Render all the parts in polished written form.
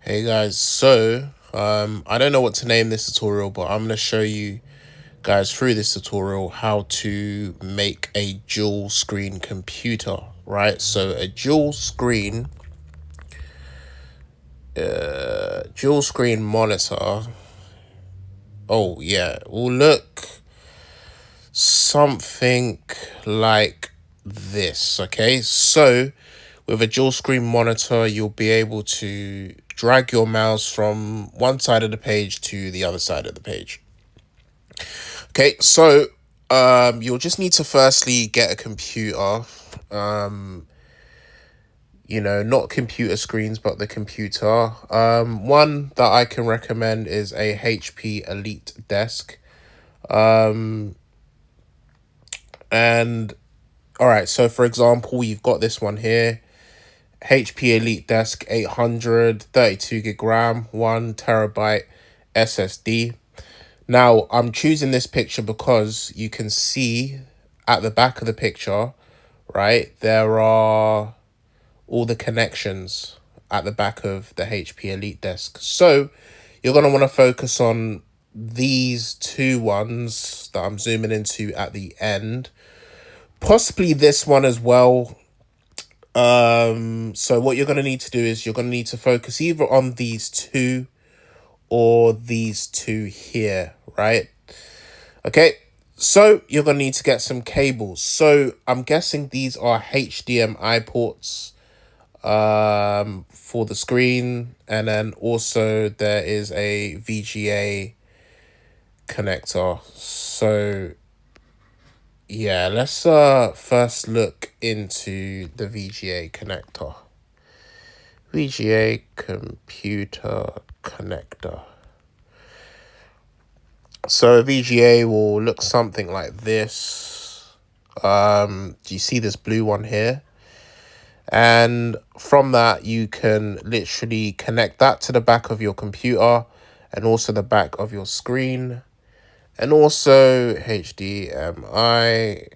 Hey guys, so I don't know what to name this tutorial, but I'm gonna show you guys through this tutorial how to make a dual screen computer, right? So a dual screen monitor. Oh yeah, will look something like this. Okay, so with a dual screen monitor, you'll be able to drag your mouse from one side of the page to the other side of the page. Okay, so you'll just need to firstly get a computer. Um, not computer screens, but the computer. One that I can recommend is a HP Elite Desk. And all right, so for example, you've got this one here, HP Elite Desk 800, 32 gig RAM, 1 TB SSD. Now, I'm choosing this picture because you can see at the back of the picture, right, there are all the connections at the back of the HP Elite Desk. So you're going to want to focus on these two ones that I'm zooming into at the end, possibly this one as well. So what you're going to need to do is you're going to need to focus either on these two or these two here, right? Okay, so you're going to need to get some cables. So I'm guessing these are HDMI ports for the screen, and then also there is a VGA connector. So yeah, let's first look into the VGA connector. VGA computer connector. So a VGA will look something like this. Do you see this blue one here? And from that, you can literally connect that to the back of your computer and also the back of your screen. And also HDMI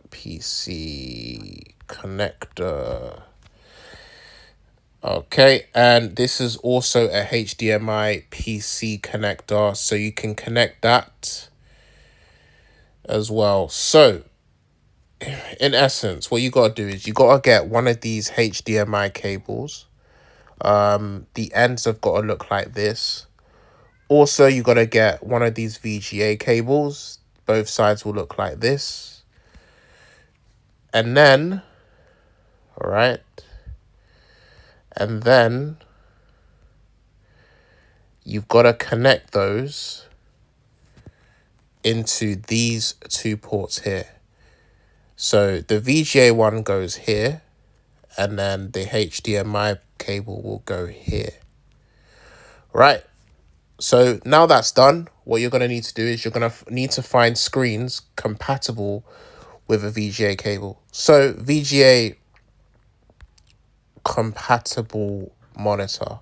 PC connector. Okay, and this is also a HDMI PC connector, so you can connect that as well. So in essence, what you got to do is you got to get one of these HDMI cables. The ends have got to look like this. Also, you got to get one of these VGA cables. Both sides will look like this. And then, all right, and then you've got to connect those into these two ports here. So the VGA one goes here, and then the HDMI cable will go here. Right. So now that's done, what you're going to need to do is you're going to need to find screens compatible with a VGA cable. So VGA compatible monitor.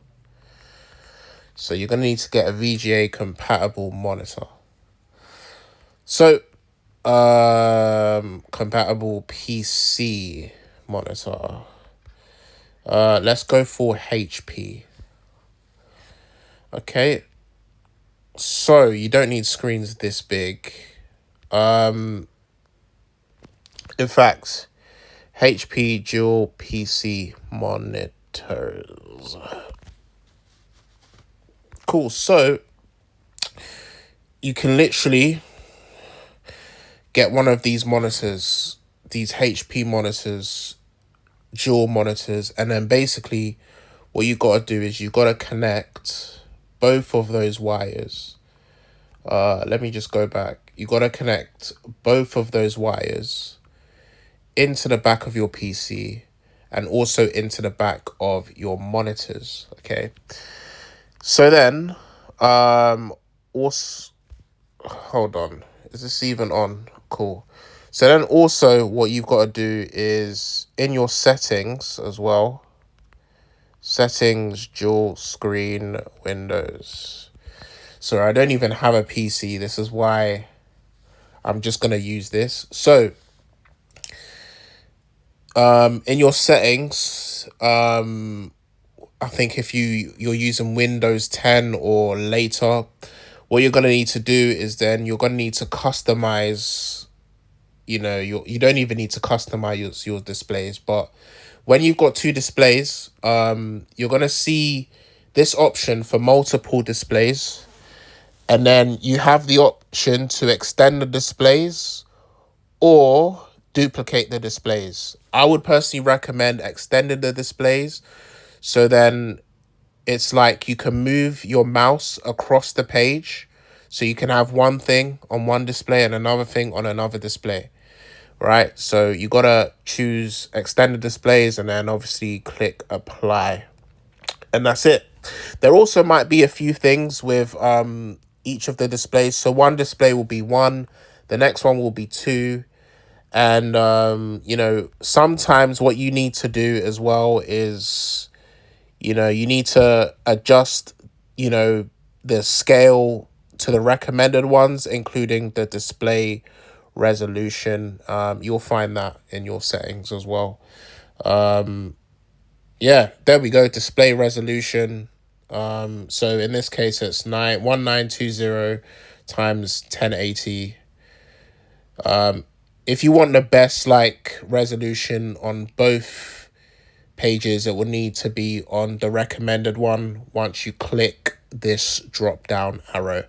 So you're going to need to get a VGA compatible monitor. So compatible PC monitor. Let's go for HP. Okay. So you don't need screens this big. In fact, HP dual PC monitors. Cool. So you can literally get one of these monitors, these HP monitors, dual monitors, and then basically what you got to do is you got to connect both of those wires. Let me just go back. You got to connect both of those wires into the back of your PC and also into the back of your monitors. Okay. So then, also, hold on. Is this even on? Cool. So then also what you've got to do is in your settings as well. Settings, dual screen, Windows. So I don't even have a PC. This is why I'm just going to use this. So in your settings, I think if you're using Windows 10 or later, what you're going to need to do is then you're going to need to customize, you don't even need to customize your displays, but when you've got two displays, you're going to see this option for multiple displays, and then you have the option to extend the displays or duplicate the displays. I would personally recommend extending the displays, so then it's like you can move your mouse across the page, so you can have one thing on one display and another thing on another display, right? So you gotta choose extended displays and then obviously click apply, and that's it. There also might be a few things with each of the displays. So one display will be 1, the next one will be 2, and sometimes what you need to do as well is, you need to adjust, the scale to the recommended ones, including the display resolution. You'll find that in your settings as well. Yeah, there we go. Display resolution. So in this case, it's 1920 times 1080. If you want the best resolution on both pages, it will need to be on the recommended one once you click this drop down arrow.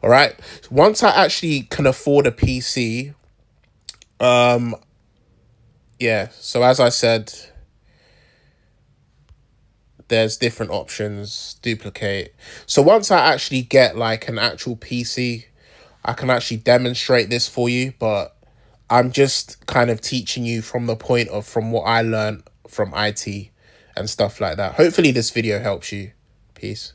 All right. Once I actually can afford a PC, yeah. So as I said, there's different options, duplicate. So once I actually get an actual PC, I can actually demonstrate this for you, but I'm just kind of teaching you from the point of from what I learned from IT and stuff like that. Hopefully this video helps you. Peace.